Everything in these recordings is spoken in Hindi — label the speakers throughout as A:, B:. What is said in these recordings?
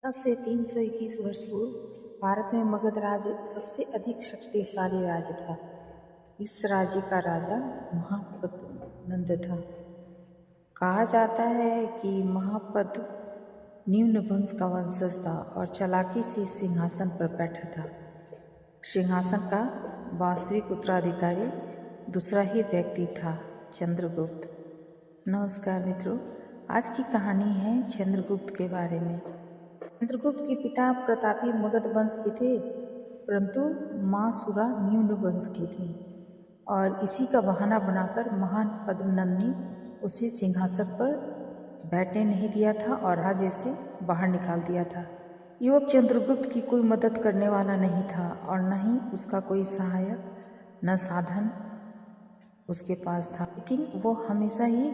A: आज से 321 वर्ष पूर्व भारत में मगध राज्य सबसे अधिक शक्तिशाली राज्य था। इस राज्य का राजा महापद्म नंद था। कहा जाता है कि महापद्म निम्न वंश का वंशज था और चालाकी से सिंहासन पर बैठा था। सिंहासन का वास्तविक उत्तराधिकारी दूसरा ही व्यक्ति था, चंद्रगुप्त। नमस्कार मित्रों, आज की कहानी है चंद्रगुप्त के बारे में। चंद्रगुप्त के पिता प्रतापी मगध वंश के थे, परंतु माँ सुरा निम्न वंश की थी और इसी का बहाना बनाकर महान पद्मनंद ने उसे सिंहासन पर बैठने नहीं दिया था और राज्य से बाहर निकाल दिया था। युवक चंद्रगुप्त की कोई मदद करने वाला नहीं था और न ही उसका कोई सहायक, न साधन उसके पास था, लेकिन वो हमेशा ही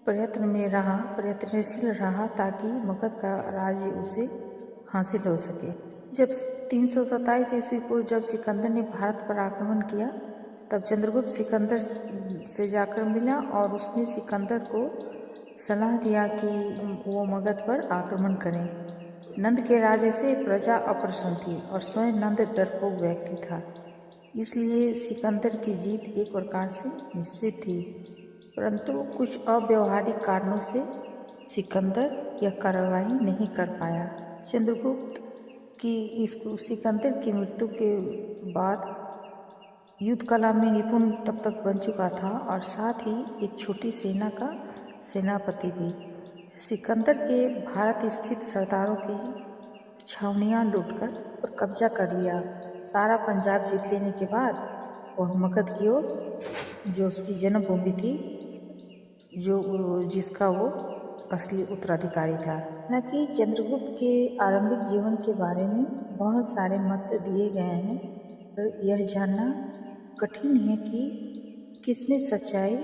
A: प्रयत्नशील रहा ताकि मगध का राज्य उसे हासिल हो सके। जब 327 ईस्वी पूर्व जब सिकंदर ने भारत पर आक्रमण किया, तब चंद्रगुप्त सिकंदर से जाकर मिला और उसने सिकंदर को सलाह दिया कि वो मगध पर आक्रमण करें। नंद के राज्य से प्रजा अप्रसन्न थी और स्वयं नंद डरपोक व्यक्ति था, इसलिए सिकंदर की जीत एक प्रकार से निश्चित थी। परंतु कुछ अव्यवहारिक कारणों से सिकंदर यह कार्रवाई नहीं कर पाया। चंद्रगुप्त की सिकंदर की मृत्यु के बाद युद्ध कला में निपुण तब तक बन चुका था और साथ ही एक छोटी सेना का सेनापति भी। सिकंदर के भारत स्थित सरदारों की छावनियां लूटकर पर कब्जा कर लिया। सारा पंजाब जीत लेने के बाद वह मगध की ओर, जो उसकी जन्मभूमि थी, जिसका वो असली उत्तराधिकारी था। हालांकि चंद्रगुप्त के आरंभिक जीवन के बारे में बहुत सारे मत दिए गए हैं, तो यह जानना कठिन है कि किसमें सच्चाई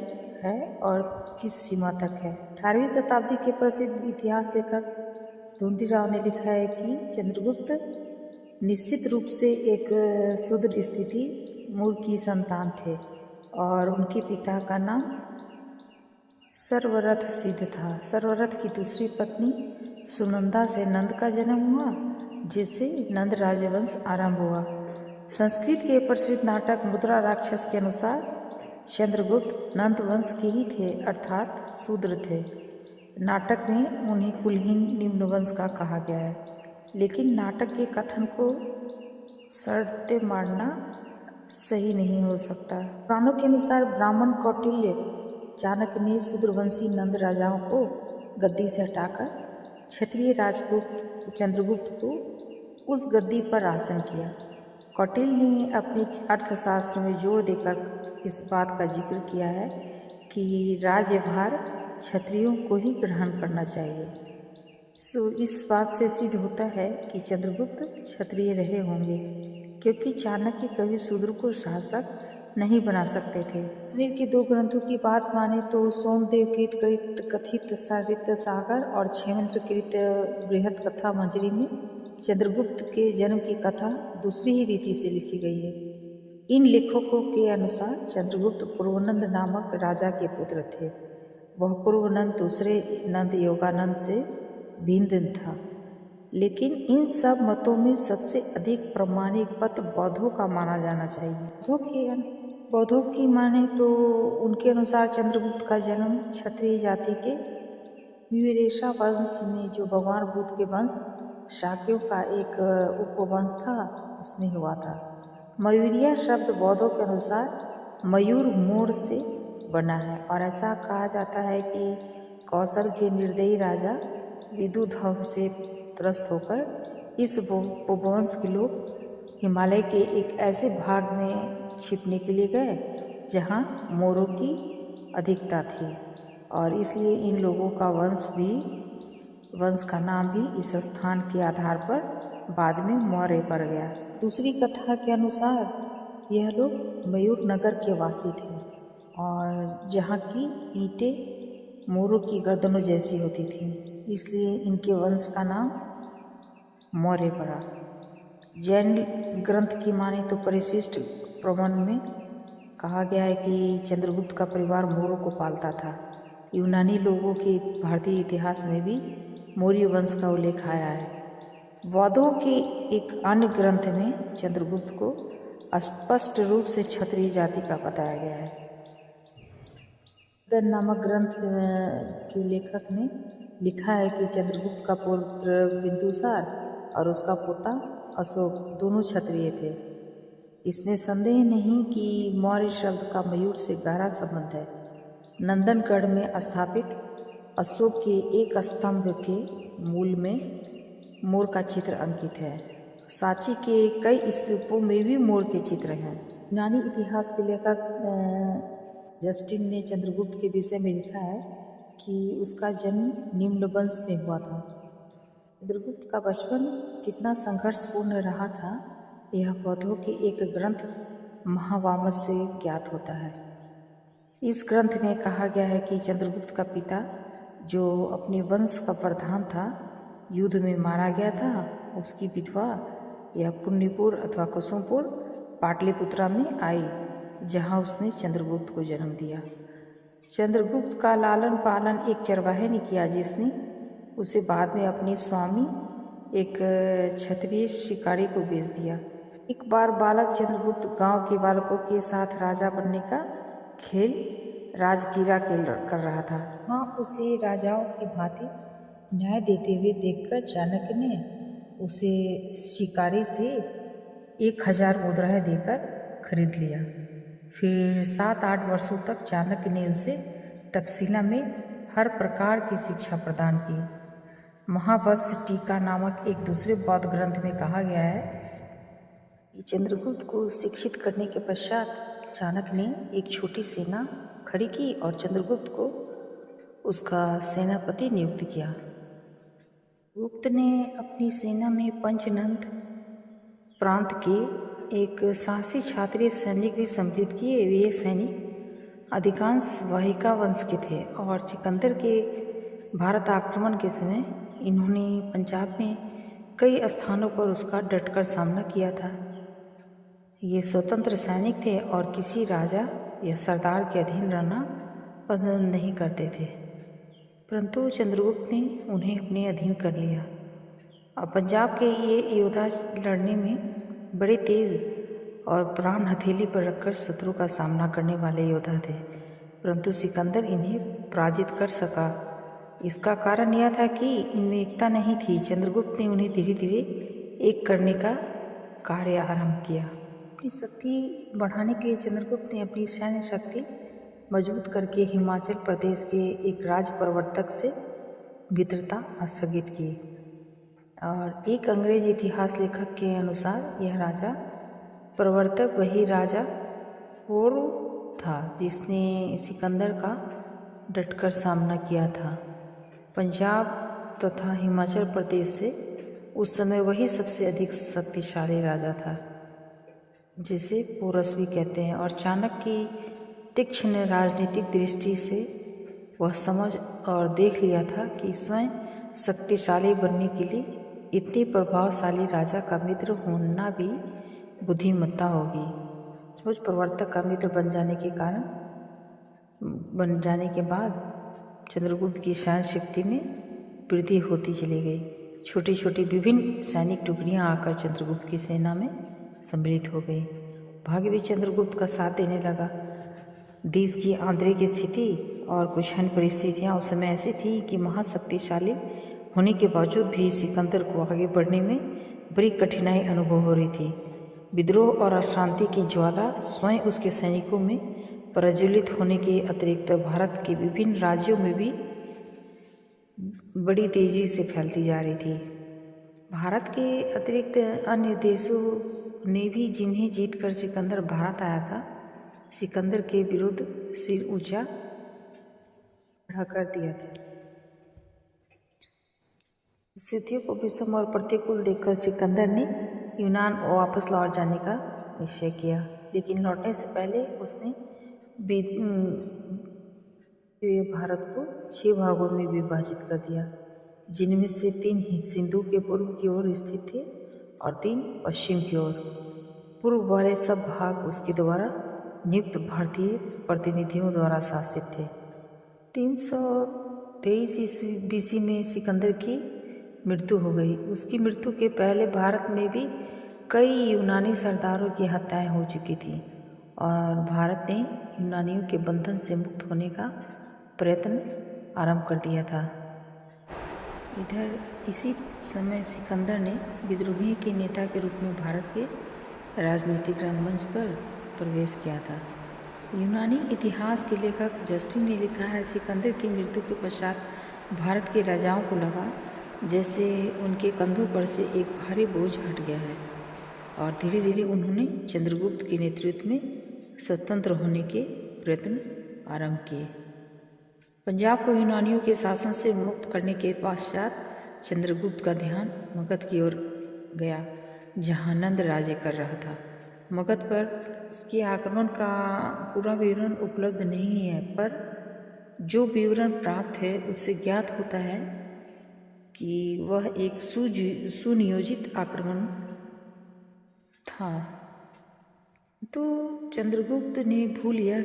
A: है और किस सीमा तक है। 18वीं शताब्दी के प्रसिद्ध इतिहास लेखक ढूंढीराव ने लिखा है कि चंद्रगुप्त निश्चित रूप से एक शूद्र स्थिति मूल की संतान थे और उनके पिता का नाम सर्वरथ सिद्ध था। सर्वरथ की दूसरी पत्नी सुनंदा से नंद का जन्म हुआ, जिससे नंद राजवंश आरंभ हुआ। संस्कृत के प्रसिद्ध नाटक मुद्रा राक्षस के अनुसार चंद्रगुप्त नंद वंश के ही थे, अर्थात शूद्र थे। नाटक में उन्हें कुलहीन निम्न वंश का कहा गया है, लेकिन नाटक के कथन को सत्य मानना सही नहीं हो सकता। पुराणों के अनुसार ब्राह्मण कौटिल्य चाणक्य ने शूद्रवंशी नंद राजाओं को गद्दी से हटाकर क्षत्रिय राजपूत चंद्रगुप्त को उस गद्दी पर आसन किया। कौटिल्य ने अपने अर्थशास्त्र में जोर देकर इस बात का जिक्र किया है कि राज्यभार क्षत्रियों को ही ग्रहण करना चाहिए। इस बात से सिद्ध होता है कि चंद्रगुप्त क्षत्रिय रहे होंगे, क्योंकि चाणक्य कभी शूद्र को शासक नहीं बना सकते थे। कश्मीर के दो ग्रंथों की बात माने तो सोमदेव कृत कथित सारित सागर और क्षेमेंद्र कृत बृहत कथा मंजरी में चंद्रगुप्त के जन्म की कथा दूसरी ही रीति से लिखी गई है। इन लेखकों के अनुसार चंद्रगुप्त पूर्वनंद नामक राजा के पुत्र थे। वह पूर्वनंद दूसरे नंद योगानंद से भिन्न था, लेकिन इन सब मतों में सबसे अधिक प्रामाणिक मत बौद्धों का माना जाना चाहिए। बौद्धों की माने तो उनके अनुसार चंद्रगुप्त का जन्म क्षत्रिय जाति के विवेरेशा वंश में, जो भगवान बुद्ध के वंश शाक्यों का एक उपवंश था, उसमें हुआ था। मयूरिया शब्द बौद्धों के अनुसार मयूर मोर से बना है और ऐसा कहा जाता है कि कौशल के निर्दयी राजा विदुधव से त्रस्त होकर इस उपवंश के लोग हिमालय के एक ऐसे भाग में छिपने के लिए गए जहां मोरों की अधिकता थी और इसलिए इन लोगों का वंश का नाम भी इस स्थान के आधार पर बाद में मौर्य पड़ गया। दूसरी कथा के अनुसार यह लोग मयूर नगर के वासी थे और जहाँ की ईंटें मोरों की गर्दनों जैसी होती थी, इसलिए इनके वंश का नाम मौर्य पड़ा। जैन ग्रंथ की माने तो परिशिष्ट प्रमाण में कहा गया है कि चंद्रगुप्त का परिवार मोरों को पालता था। यूनानी लोगों के भारतीय इतिहास में भी मौर्य वंश का उल्लेख आया है। वौद्धों के एक अन्य ग्रंथ में चंद्रगुप्त को स्पष्ट रूप से क्षत्रिय जाति का बताया गया है। नामक ग्रंथ के लेखक ने लिखा है कि चंद्रगुप्त का पुत्र बिंदुसार और उसका पोता अशोक दोनों क्षत्रिय थे। इसमें संदेह नहीं कि मौर्य शब्द का मयूर से गहरा संबंध है। नंदनगढ़ में स्थापित अशोक के एक स्तंभ के मूल में मोर का चित्र अंकित है। सांची के कई स्तूपों में भी मोर के चित्र हैं। यूनानी इतिहास के लेखक जस्टिन ने चंद्रगुप्त के विषय में लिखा है कि उसका जन्म निम्न वंश में हुआ था। चंद्रगुप्त का बचपन कितना संघर्षपूर्ण रहा था, यह बौद्धों के एक ग्रंथ महावामस से ज्ञात होता है। इस ग्रंथ में कहा गया है कि चंद्रगुप्त का पिता, जो अपने वंश का प्रधान था, युद्ध में मारा गया था। उसकी विधवा यह पुण्यपुर अथवा कुसुमपुर पाटलिपुत्रा में आई, जहां उसने चंद्रगुप्त को जन्म दिया। चंद्रगुप्त का लालन पालन एक चरवाहे ने किया, जिसने उसे बाद में अपने स्वामी एक क्षत्रिय शिकारी को बेच दिया। एक बार बालक चंद्रगुप्त गांव के बालकों के साथ राजा बनने का खेल राजगीरा कर रहा था। वहाँ उसे राजाओं की भांति न्याय देते हुए देखकर चाणक्य ने उसे शिकारी से 1000 मुद्राएं देकर खरीद लिया। फिर 7-8 वर्षों तक चाणक्य ने उसे तक्षशिला में हर प्रकार की शिक्षा प्रदान की। महावत्स टीका नामक एक दूसरे बौद्ध ग्रंथ में कहा गया है कि चंद्रगुप्त को शिक्षित करने के पश्चात चाणक्य ने एक छोटी सेना खड़ी की और चंद्रगुप्त को उसका सेनापति नियुक्त किया। गुप्त ने अपनी सेना में पंचनंद प्रांत के एक साहसी क्षत्रिय सैनिक भी सम्मिलित किए। वे सैनिक अधिकांश वाहिका वंश के थे और सिकंदर के भारत आक्रमण के समय इन्होंने पंजाब में कई स्थानों पर उसका डटकर सामना किया था। ये स्वतंत्र सैनिक थे और किसी राजा या सरदार के अधीन रहना पसंद नहीं करते थे, परंतु चंद्रगुप्त ने उन्हें अपने अधीन कर लिया। अब पंजाब के ये योद्धा लड़ने में बड़े तेज और प्राण हथेली पर रखकर शत्रु का सामना करने वाले योद्धा थे, परंतु सिकंदर इन्हें पराजित कर सका। इसका कारण यह था कि इनमें एकता नहीं थी। चंद्रगुप्त ने उन्हें धीरे धीरे एक करने का कार्य आरंभ किया। अपनी शक्ति बढ़ाने के लिए चंद्रगुप्त ने अपनी सैन्य शक्ति मजबूत करके हिमाचल प्रदेश के एक राज प्रवर्तक से मित्रता स्थगित की। और एक अंग्रेज इतिहास लेखक के अनुसार यह राजा प्रवर्तक वही राजा होरो था जिसने सिकंदर का डटकर सामना किया था। पंजाब तथा हिमाचल प्रदेश से उस समय वही सबसे अधिक शक्तिशाली राजा था, जिसे पोरस भी कहते हैं। और चाणक्य की तीक्ष्ण राजनीतिक दृष्टि से वह समझ और देख लिया था कि स्वयं शक्तिशाली बनने के लिए इतने प्रभावशाली राजा का मित्र होना भी बुद्धिमत्ता होगी। सोच प्रवर्तक का मित्र बन जाने के बाद चंद्रगुप्त की सैन्य शक्ति में वृद्धि होती चली गई। छोटी छोटी विभिन्न सैनिक टुकड़ियां आकर चंद्रगुप्त की सेना में सम्मिलित हो गई। भाग्य भी चंद्रगुप्त का साथ देने लगा। देश की आंतरिक स्थिति और कुछ अन्य परिस्थितियाँ उस समय ऐसी थी कि महाशक्तिशाली होने के बावजूद भी सिकंदर को आगे बढ़ने में बड़ी कठिनाई अनुभव हो रही थी। विद्रोह और अशांति की ज्वाला स्वयं उसके सैनिकों में प्रज्वलित होने के अतिरिक्त भारत के विभिन्न राज्यों में भी बड़ी तेजी से फैलती जा रही थी। भारत के अतिरिक्त अन्य देशों ने भी जिन्हें जीतकर सिकंदर भारत आया था, सिकंदर के विरुद्ध सिर ऊंचा खड़ा कर दिया था। स्थितियों को विषम और प्रतिकूल देखकर सिकंदर ने यूनान वापस लौट जाने का निश्चय किया, लेकिन लौटने से पहले उसने भारत को 6 भागों में विभाजित कर दिया, जिनमें से 3 सिंधु के पूर्व की ओर स्थित थे और 3 पश्चिम की ओर। पूर्व वाले सब भाग उसके द्वारा नियुक्त भारतीय प्रतिनिधियों द्वारा शासित थे। 323 ईस्वी BC में सिकंदर की मृत्यु हो गई। उसकी मृत्यु के पहले भारत में भी कई यूनानी सरदारों की हत्याएं हो चुकी थी और भारत ने यूनानियों के बंधन से मुक्त होने का प्रयत्न आरंभ कर दिया था। इधर इसी समय सिकंदर ने विद्रोहियों के नेता के रूप में भारत के राजनीतिक रंगमंच पर प्रवेश किया था। यूनानी इतिहास के लेखक जस्टिन ने लिखा है, सिकंदर की मृत्यु के पश्चात भारत के राजाओं को लगा जैसे उनके कंधों पर से एक भारी बोझ हट गया है और धीरे धीरे उन्होंने चंद्रगुप्त के नेतृत्व में स्वतंत्र होने के प्रयत्न आरंभ किए। पंजाब को यूनानियों के शासन से मुक्त करने के पश्चात चंद्रगुप्त का ध्यान मगध की ओर गया, जहां नंद राज्य कर रहा था। मगध पर उसके आक्रमण का पूरा विवरण उपलब्ध नहीं है, पर जो विवरण प्राप्त है उससे ज्ञात होता है कि वह एक सुनियोजित आक्रमण था। तो चंद्रगुप्त ने भूल यह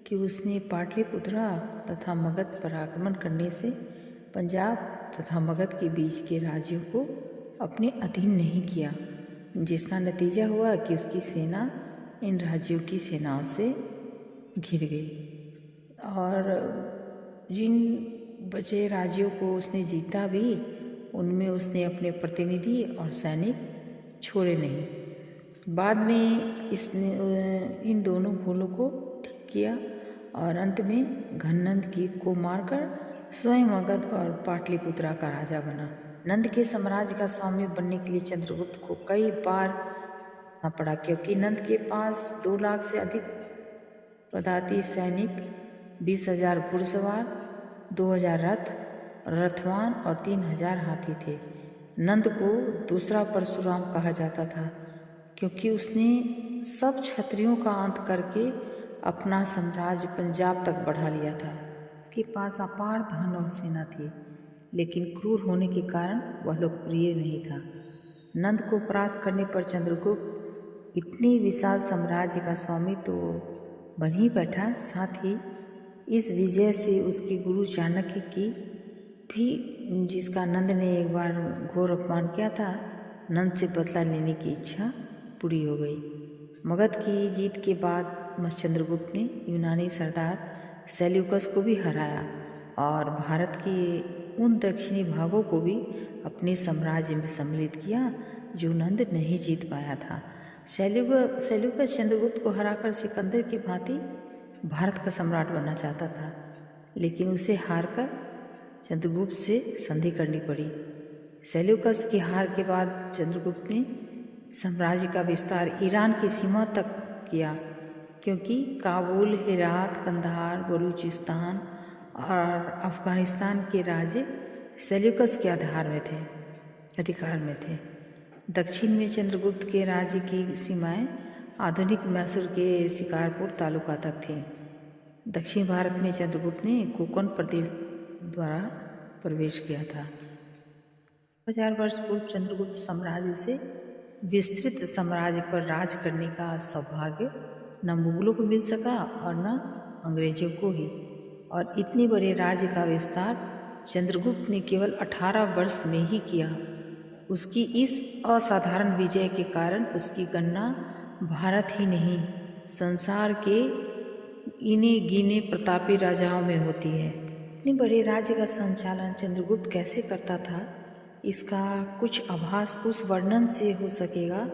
A: कि उसने पाटलिपुत्रा तथा मगध पर आक्रमण करने से पंजाब तथा मगध के बीच के राज्यों को अपने अधीन नहीं किया, जिसका नतीजा हुआ कि उसकी सेना इन राज्यों की सेनाओं से घिर गई और जिन बचे राज्यों को उसने जीता भी, उनमें उसने अपने प्रतिनिधि और सैनिक छोड़े नहीं। बाद में इसने इन दोनों भूलों को ठीक किया और अंत में घननंद को मारकर स्वयं मगध और पाटलिपुत्रा का राजा बना। नंद के साम्राज्य का स्वामी बनने के लिए चंद्रगुप्त को कई बार आना पड़ा, क्योंकि नंद के पास 2 लाख से अधिक पदाती सैनिक, 20,000 घुड़सवार, 2,000 रथवान और 3,000 हाथी थे। नंद को दूसरा परशुराम कहा जाता था, क्योंकि उसने सब क्षत्रियों का अंत करके अपना साम्राज्य पंजाब तक बढ़ा लिया था। उसके पास अपार धन और सेना थी, लेकिन क्रूर होने के कारण वह लोकप्रिय नहीं था। नंद को परास्त करने पर चंद्रगुप्त इतनी विशाल साम्राज्य का स्वामी तो बन ही बैठा, साथ ही इस विजय से उसके गुरु चाणक्य की भी, जिसका नंद ने एक बार घोर अपमान किया था, नंद से बदला लेने की इच्छा पूरी हो गई। मगध की जीत के बाद चंद्रगुप्त ने यूनानी सरदार सेल्यूकस को भी हराया और भारत के उन दक्षिणी भागों को भी अपने साम्राज्य में सम्मिलित किया जो नंद नहीं जीत पाया था। सेल्यूकस चंद्रगुप्त को हराकर सिकंदर की भांति भारत का सम्राट बनना चाहता था, लेकिन उसे हारकर चंद्रगुप्त से संधि करनी पड़ी। सेल्यूकस की हार के बाद चंद्रगुप्त ने साम्राज्य का विस्तार ईरान की सीमा तक किया, क्योंकि काबुल, हेरात, कंधार, बलूचिस्तान और अफगानिस्तान के राज्य सेल्यूकस के अधिकार में थे। दक्षिण में चंद्रगुप्त के राज्य की सीमाएं आधुनिक मैसूर के शिकारपुर तालुका तक थीं। दक्षिण भारत में चंद्रगुप्त ने कोंकण प्रदेश द्वारा प्रवेश किया था। 1000 वर्ष पूर्व चंद्रगुप्त साम्राज्य से विस्तृत साम्राज्य पर राज करने का सौभाग्य न मुगलों को मिल सका और न अंग्रेजों को ही, और इतने बड़े राज्य का विस्तार चंद्रगुप्त ने केवल 18 वर्ष में ही किया। उसकी इस असाधारण विजय के कारण उसकी गणना भारत ही नहीं, संसार के इने गिने प्रतापी राजाओं में होती है। इतने बड़े राज्य का संचालन चंद्रगुप्त कैसे करता था, इसका कुछ आभास उस वर्णन से हो सकेगा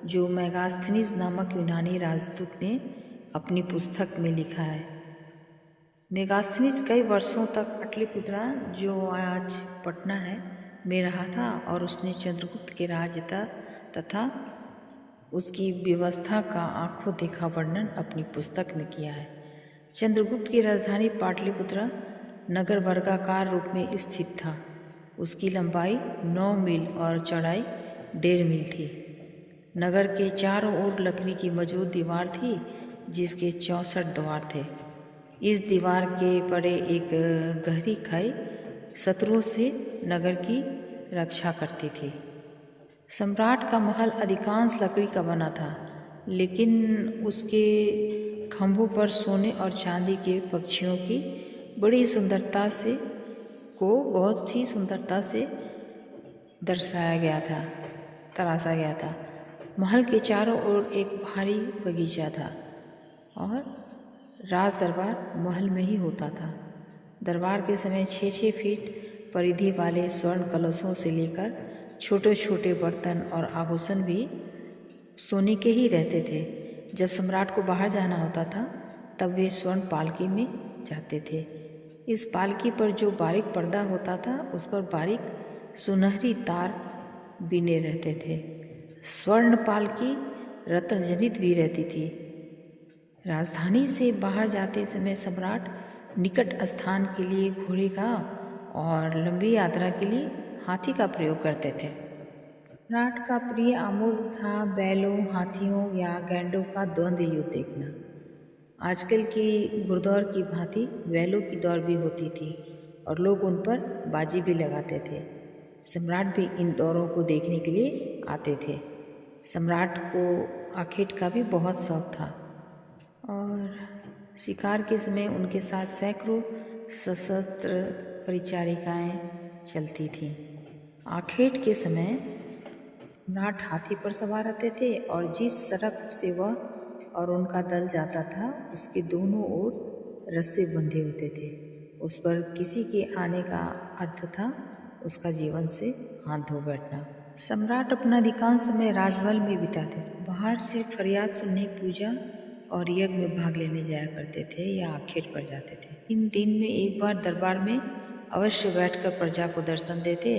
A: जो मेगास्थनीज नामक यूनानी राजदूत ने अपनी पुस्तक में लिखा है। मेगास्थनीज कई वर्षों तक पाटलिपुत्रा, जो आज पटना है, में रहा था और उसने चंद्रगुप्त के राज्य तथा उसकी व्यवस्था का आंखों देखा वर्णन अपनी पुस्तक में किया है। चंद्रगुप्त की राजधानी पाटलिपुत्रा नगर वर्गाकार रूप में स्थित था। उसकी लंबाई 9 मील और चौड़ाई 1.5 मील थी। नगर के चारों ओर लकड़ी की मजबूत दीवार थी, जिसके 64 द्वार थे। इस दीवार के परे एक गहरी खाई शत्रुओं से नगर की रक्षा करती थी। सम्राट का महल अधिकांश लकड़ी का बना था, लेकिन उसके खंभों पर सोने और चांदी के पक्षियों की बहुत ही सुंदरता से दर्शाया गया था, तराशा गया था। महल के चारों ओर एक भारी बगीचा था और राज दरबार महल में ही होता था। दरबार के समय 6-6 फीट परिधि वाले स्वर्ण कलशों से लेकर छोटे छोटे बर्तन और आभूषण भी सोने के ही रहते थे। जब सम्राट को बाहर जाना होता था तब वे स्वर्ण पालकी में जाते थे। इस पालकी पर जो बारीक पर्दा होता था उस पर बारीक सुनहरी तार बिने रहते थे। स्वर्ण पालकी रत्न जनित भी रहती थी। राजधानी से बाहर जाते समय सम्राट निकट स्थान के लिए घोड़े का और लंबी यात्रा के लिए हाथी का प्रयोग करते थे। सम्राट का प्रिय आमोद था बैलों, हाथियों या गैंडों का द्वंद्व युद्ध देखना। आजकल की घुड़दौड़ की भांति बैलों की दौड़ भी होती थी और लोग उन पर बाजी भी लगाते थे। सम्राट भी इन दौरों को देखने के लिए आते थे। सम्राट को आखेट का भी बहुत शौक था और शिकार के समय उनके साथ सैकड़ों सशस्त्र परिचारिकाएं चलती थीं। आखेट के समय सम्राट हाथी पर सवार रहते थे और जिस सड़क से वह और उनका दल जाता था उसके दोनों ओर रस्से बंधे होते थे। उस पर किसी के आने का अर्थ था उसका जीवन से हाथ धो बैठना। सम्राट अपना अधिकांश समय राजमहल में बिताते थे। बाहर से फरियाद सुनने, पूजा और यज्ञ में भाग लेने जाया करते थे या आखेट पर जाते थे। इन दिन में एक बार दरबार में अवश्य बैठकर प्रजा को दर्शन देते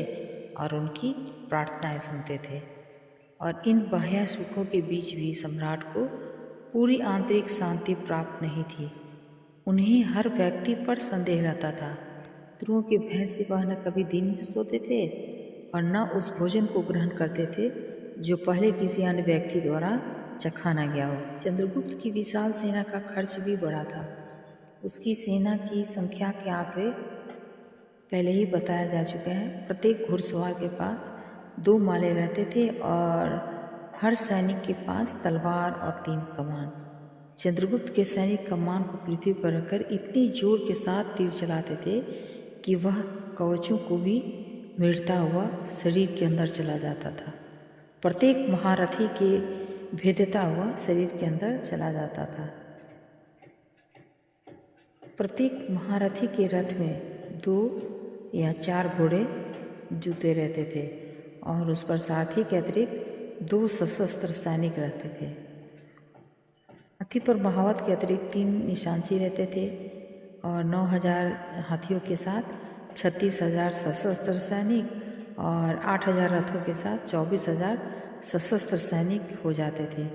A: और उनकी प्रार्थनाएं सुनते थे। और इन बाह्य सुखों के बीच भी सम्राट को पूरी आंतरिक शांति प्राप्त नहीं थी। उन्हें हर व्यक्ति पर संदेह रहता था। शत्रुओं के भय से वह न कभी दिन में सोते थे और न उस भोजन को ग्रहण करते थे जो पहले किसी अन्य व्यक्ति द्वारा चखा न गया हो। चंद्रगुप्त की विशाल सेना का खर्च भी बढ़ा था। उसकी सेना की संख्या के आंकड़े पहले ही बताया जा चुके हैं। प्रत्येक घुड़सवार के पास 2 माले रहते थे और हर सैनिक के पास तलवार और 3 कमान। चंद्रगुप्त के सैनिक कमान को पृथ्वी पर रखकर इतनी जोर के साथ तीर चलाते थे कि वह कवचों को भी मिटता हुआ शरीर के अंदर चला जाता था। प्रत्येक महारथी के भेदता हुआ शरीर के अंदर चला जाता था। प्रत्येक महारथी के रथ में 2 या 4 घोड़े जुते रहते थे और उस पर सारथी के अतिरिक्त 2 सशस्त्र सैनिक रहते थे। हाथी पर महावत के अतिरिक्त 3 निशांची रहते थे और 9000 हाथियों के साथ 36,000 सशस्त्र सैनिक और 8,000 रथों के साथ 24,000 सशस्त्र सैनिक हो जाते थे।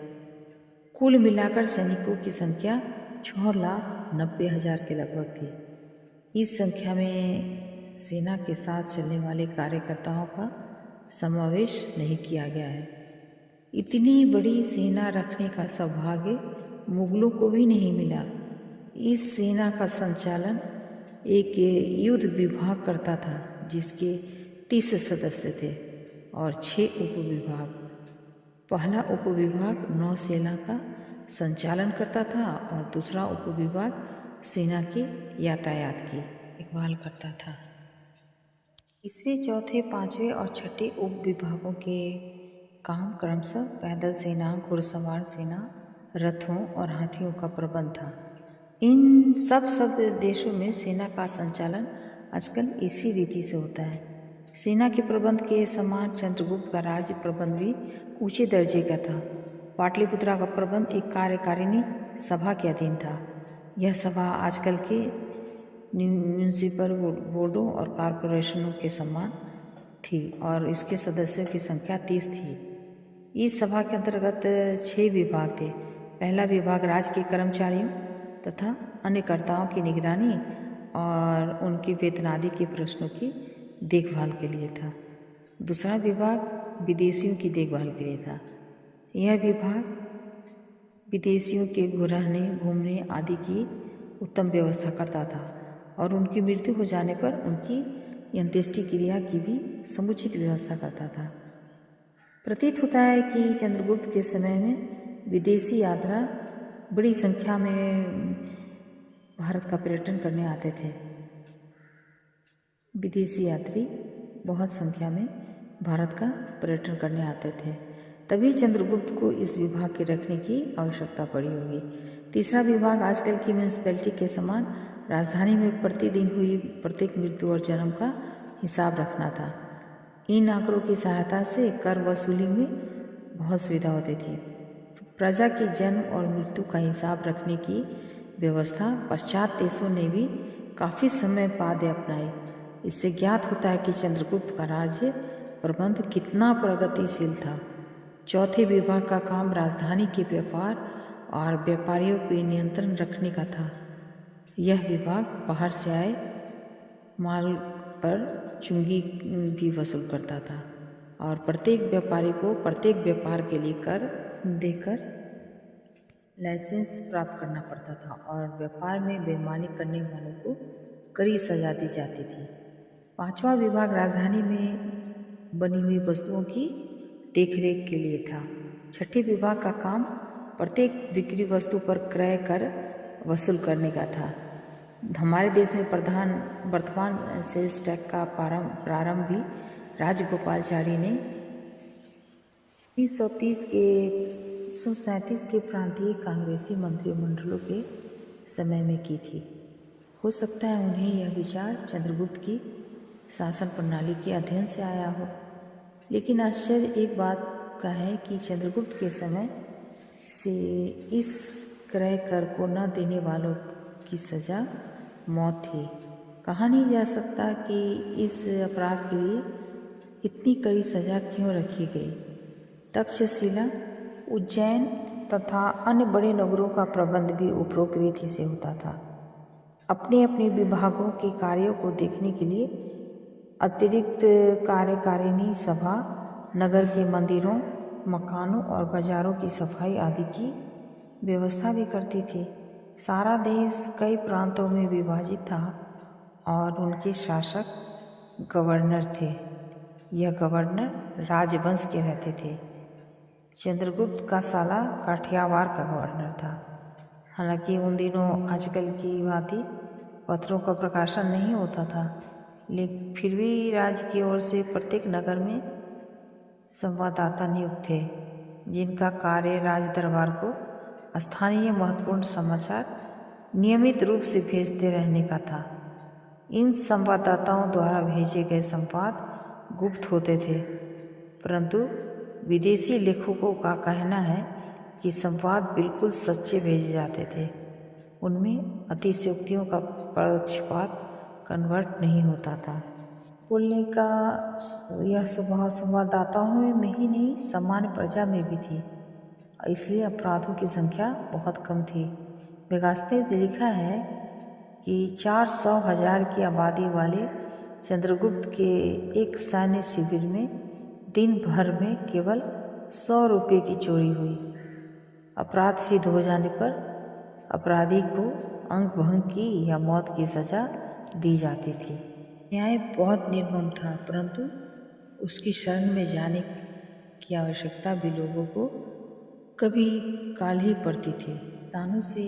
A: कुल मिलाकर सैनिकों की संख्या 6,90,000 के लगभग थी। इस संख्या में सेना के साथ चलने वाले कार्यकर्ताओं का समावेश नहीं किया गया है। इतनी बड़ी सेना रखने का सौभाग्य मुगलों को भी नहीं मिला। इस सेना का संचालन एक युद्ध विभाग करता था जिसके 30 सदस्य थे और 6 उपविभाग। पहला उपविभाग नौसेना का संचालन करता था और दूसरा उपविभाग सेना के यातायात की देखभाल करता था। तीसरे, चौथे, पांचवें और छठे उपविभागों के काम क्रमशः पैदल सेना, घुड़सवार सेना, रथों और हाथियों का प्रबंध था। इन सब देशों में सेना का संचालन आजकल इसी रीति से होता है। सेना के प्रबंध के समान चंद्रगुप्त का राज्य प्रबंध भी ऊंचे दर्जे का था। पाटलिपुत्रा का प्रबंध एक कार्यकारिणी सभा के अधीन था। यह सभा आजकल के म्यूनिसिपल बोर्डों और कॉरपोरेशनों के समान थी और इसके सदस्यों की संख्या 30 थी। इस सभा के अंतर्गत 6 विभाग थे। पहला विभाग राज्य के कर्मचारियों तथा अन्य कर्ताओं की निगरानी और उनके वेतनादि के प्रश्नों की देखभाल के लिए था। दूसरा विभाग विदेशियों की देखभाल के लिए था। यह विभाग विदेशियों के रहने, घूमने आदि की उत्तम व्यवस्था करता था और उनकी मृत्यु हो जाने पर उनकी अंत्येष्टि क्रिया की भी समुचित व्यवस्था करता था। प्रतीत होता है कि चंद्रगुप्त के समय में विदेशी यात्रा बड़ी संख्या में भारत का पर्यटन करने आते थे। विदेशी यात्री बहुत संख्या में भारत का पर्यटन करने आते थे। तभी चंद्रगुप्त को इस विभाग के रखने की आवश्यकता पड़ी होगी। तीसरा विभाग आजकल की म्यूनिसिपैलिटी के समान राजधानी में प्रतिदिन हुई प्रत्येक मृत्यु और जन्म का हिसाब रखना था। इन आंकड़ों की सहायता से कर वसूली में बहुत सुविधा होती थी। प्रजा के जन्म और मृत्यु का हिसाब रखने की व्यवस्था पश्चात देशों ने भी काफ़ी समय बाद अपनाई। इससे ज्ञात होता है कि चंद्रगुप्त का राज्य प्रबंध कितना प्रगतिशील था। चौथे विभाग का काम राजधानी के व्यापार और व्यापारियों पर नियंत्रण रखने का था। यह विभाग बाहर से आए माल पर चुंगी भी वसूल करता था और प्रत्येक व्यापारी को प्रत्येक व्यापार के लिए कर देकर लाइसेंस प्राप्त करना पड़ता था और व्यापार में बेईमानी करने वालों को कड़ी सजा दी जाती थी। पांचवा विभाग राजधानी में बनी हुई वस्तुओं की देखरेख के लिए था। छठे विभाग का काम प्रत्येक बिक्री वस्तु पर क्रय कर वसूल करने का था। हमारे देश में वर्तमान सेल्स टैक्स का प्रारंभ भी राजगोपालाचारी ने 1937 के प्रांतीय कांग्रेसी मंत्रिमंडलों के समय में की थी। हो सकता है उन्हें यह विचार चंद्रगुप्त की शासन प्रणाली के अध्ययन से आया हो। लेकिन आश्चर्य एक बात का है कि चंद्रगुप्त के समय से इस क्रय कर को न देने वालों की सजा मौत थी। कहा नहीं जा सकता कि इस अपराध के लिए इतनी कड़ी सजा क्यों रखी गई। तक्षशिला, उज्जैन तथा अन्य बड़े नगरों का प्रबंध भी उपरोक्त रीति से होता था। अपने अपने विभागों के कार्यों को देखने के लिए अतिरिक्त कार्यकारिणी सभा नगर के मंदिरों, मकानों और बाजारों की सफाई आदि की व्यवस्था भी करती थी। सारा देश कई प्रांतों में विभाजित था और उनके शासक गवर्नर थे। यह गवर्नर राजवंश के रहते थे। चंद्रगुप्त का साला काठियावाड़ का गवर्नर था। हालांकि उन दिनों आजकल की भांति पत्रों का प्रकाशन नहीं होता था, लेकिन फिर भी राज्य की ओर से प्रत्येक नगर में संवाददाता नियुक्त थे, जिनका कार्य राज दरबार को स्थानीय महत्वपूर्ण समाचार नियमित रूप से भेजते रहने का था। इन संवाददाताओं द्वारा भेजे गए संवाद गुप्त होते थे, परंतु विदेशी लेखकों का कहना है कि संवाद बिल्कुल सच्चे भेजे जाते थे। उनमें अतिशयोक्तियों का पक्षपात कन्वर्ट नहीं होता था। बोलने का यह स्वभाव संवाददाताओं में ही नहीं, सामान्य प्रजा में भी थी, इसलिए अपराधों की संख्या बहुत कम थी। मेगास्थनीज ने लिखा है कि 400,000 की आबादी वाले चंद्रगुप्त के एक सैन्य शिविर में दिन भर में केवल 100 रुपये की चोरी हुई। अपराध सिद्ध हो जाने पर अपराधी को अंगभंग की या मौत की सजा दी जाती थी। न्याय बहुत निर्मम था, परंतु उसकी शरण में जाने की आवश्यकता भी लोगों को कभी काल ही पड़ती थी। किसानों से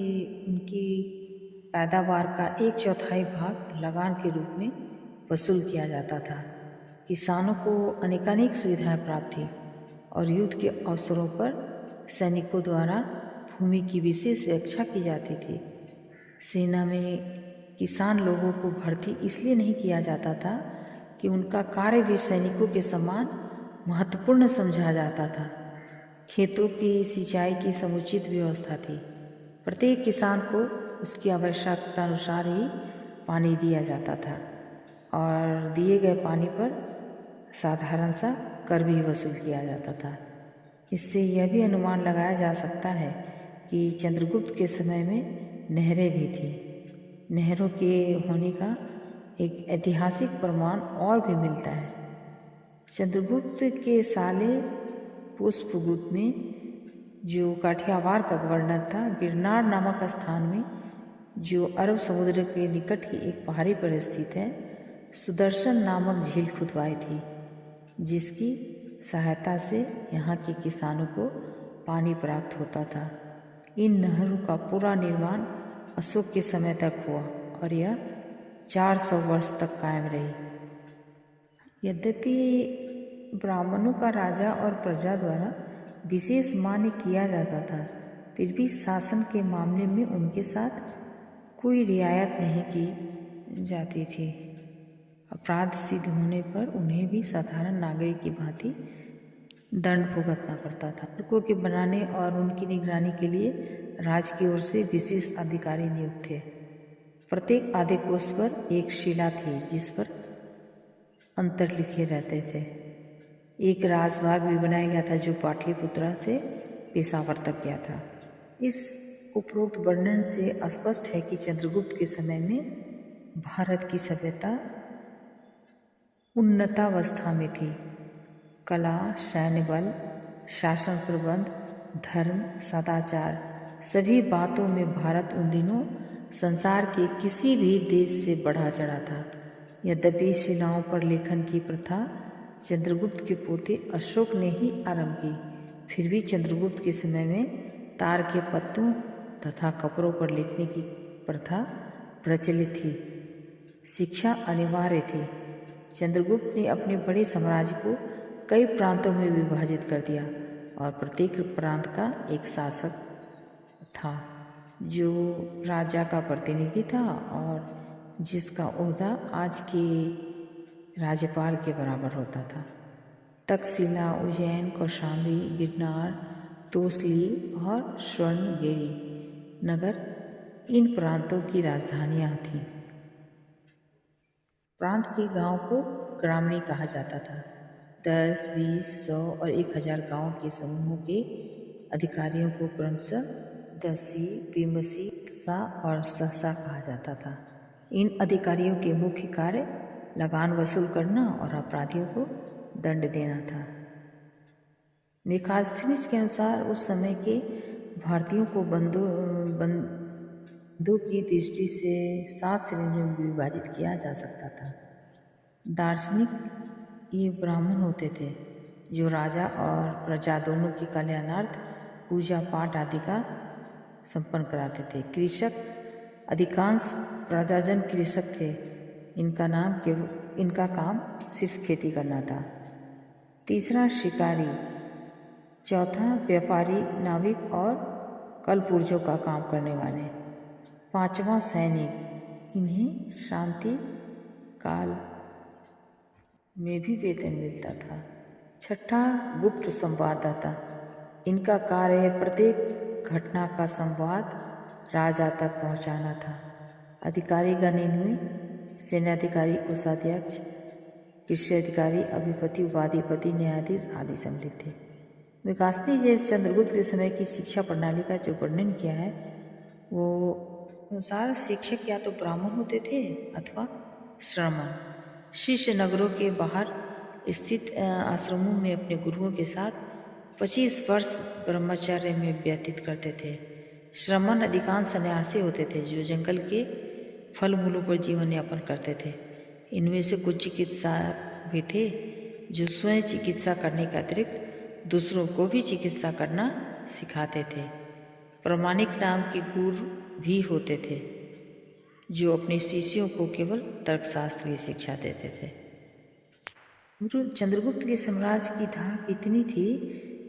A: उनकी पैदावार का 1/4 भाग लगान के रूप में वसूल किया जाता था। किसानों को अनेकानेक सुविधाएं प्राप्त थी और युद्ध के अवसरों पर सैनिकों द्वारा भूमि की विशेष रक्षा की जाती थी। सेना में किसान लोगों को भर्ती इसलिए नहीं किया जाता था कि उनका कार्य भी सैनिकों के समान महत्वपूर्ण समझा जाता था। खेतों की सिंचाई की समुचित व्यवस्था थी। प्रत्येक किसान को उसकी आवश्यकता अनुसार ही पानी दिया जाता था और दिए गए पानी पर साधारण सा कर भी वसूल किया जाता था। इससे यह भी अनुमान लगाया जा सकता है कि चंद्रगुप्त के समय में नहरें भी थीं। नहरों के होने का एक ऐतिहासिक प्रमाण और भी मिलता है। चंद्रगुप्त के साले पुष्पगुप्त ने, जो काठियावाड़ का गवर्नर था, गिरनार नामक स्थान में, जो अरब समुद्र के निकट ही एक पहाड़ी पर स्थित है, सुदर्शन नामक झील खुदवाई थी, जिसकी सहायता से यहाँ के किसानों को पानी प्राप्त होता था। इन नहरों का पूरा निर्माण अशोक के समय तक हुआ और यह 400 वर्ष तक कायम रही। यद्यपि ब्राह्मणों का राजा और प्रजा द्वारा विशेष मान्य किया जाता था, फिर भी शासन के मामले में उनके साथ कोई रियायत नहीं की जाती थी। अपराध सिद्ध होने पर उन्हें भी साधारण नागरिक की भांति दंड भुगतना पड़ता था। सड़कों के बनाने और उनकी निगरानी के लिए राज्य की ओर से विशेष अधिकारी नियुक्त थे। प्रत्येक आधे कोस पर एक शिला थी जिस पर अंतर लिखे रहते थे। एक राजबाग भी बनाया गया था जो पाटलिपुत्रा से पेशावर तक गया था। इस उपरोक्त वर्णन से स्पष्ट है कि चंद्रगुप्त के समय में भारत की सभ्यता उन्नतावस्था में थी। कला, सैन्य बल, शासन प्रबंध, धर्म, सदाचार सभी बातों में भारत उन दिनों संसार के किसी भी देश से बढ़ा चढ़ा था। यद्यपि शिलाओं पर लेखन की प्रथा चंद्रगुप्त के पोते अशोक ने ही आरंभ की, फिर भी चंद्रगुप्त के समय में तार के पत्तों तथा कपड़ों पर लिखने की प्रथा प्रचलित थी। शिक्षा अनिवार्य थी। चंद्रगुप्त ने अपने बड़े साम्राज्य को कई प्रांतों में विभाजित कर दिया और प्रत्येक प्रांत का एक शासक था जो राजा का प्रतिनिधि था और जिसका ओहदा आज के राज्यपाल के बराबर होता था। तक्षशिला, उज्जैन, कौशाम्बी, गिरनार, तोसली और स्वर्णगिरी नगर इन प्रांतों की राजधानियां थीं। प्रांत के गांव को ग्रामणी कहा जाता था। 10, 20, 100 और 1000 गांव के समूहों के अधिकारियों को क्रमशः दसी, बीमसी, सा और सहसा कहा जाता था। इन अधिकारियों के मुख्य कार्य लगान वसूल करना और अपराधियों को दंड देना था। मेखास्थनीज के अनुसार उस समय के भारतीयों को बंदों की दृष्टि से 7 श्रेणियों में विभाजित किया जा सकता था। दार्शनिक ये ब्राह्मण होते थे जो राजा और प्रजा दोनों के कल्याणार्थ पूजा पाठ आदि का संपन्न कराते थे। कृषक, अधिकांश प्रजाजन कृषक थे। इनका काम सिर्फ खेती करना था। तीसरा शिकारी, चौथा व्यापारी, नाविक और कलपुर्जों का काम करने वाले, पांचवा सैनिक, इन्हें शांति काल में भी वेतन मिलता था। छठा गुप्त संवाददाता, इनका कार्य है प्रत्येक घटना का संवाद राजा तक पहुंचाना था। अधिकारी गण इनमें सेनाधिकारी, कोषाध्यक्ष, कृषि अधिकारी, अधिपति, उपाधिपति, न्यायाधीश आदि सम्मिलित थे। मेखास्थनीज ने चंद्रगुप्त के समय की शिक्षा प्रणाली का जो वर्णन किया है वो अनुसार शिक्षक या तो ब्राह्मण होते थे अथवा श्रमण। शिष्य नगरों के बाहर स्थित आश्रमों में अपने गुरुओं के साथ 25 वर्ष ब्रह्मचर्य में व्यतीत करते थे। श्रमण अधिकांश सन्यासी होते थे जो जंगल के फल मूलों पर जीवन यापन करते थे। इनमें से कुछ चिकित्सक भी थे जो स्वयं चिकित्सा करने के अतिरिक्त दूसरों को भी चिकित्सा करना सिखाते थे। प्रामाणिक नाम के गुरु भी होते थे जो अपने शिष्यों को केवल तर्कशास्त्र की शिक्षा देते थे। चंद्रगुप्त के साम्राज्य की धाक इतनी थी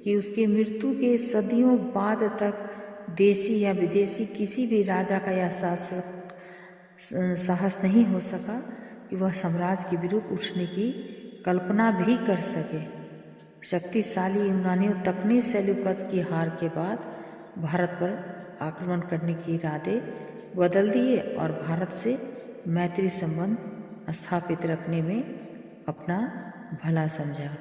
A: कि उसके मृत्यु के सदियों बाद तक देशी या विदेशी किसी भी राजा का यह शासक साहस नहीं हो सका कि वह साम्राज्य के विरुद्ध उठने की कल्पना भी कर सके। शक्तिशाली यूनानियों तक ने सेल्यूकस की हार के बाद भारत पर आक्रमण करने के इरादे बदल दिए और भारत से मैत्री संबंध स्थापित रखने में अपना भला समझा।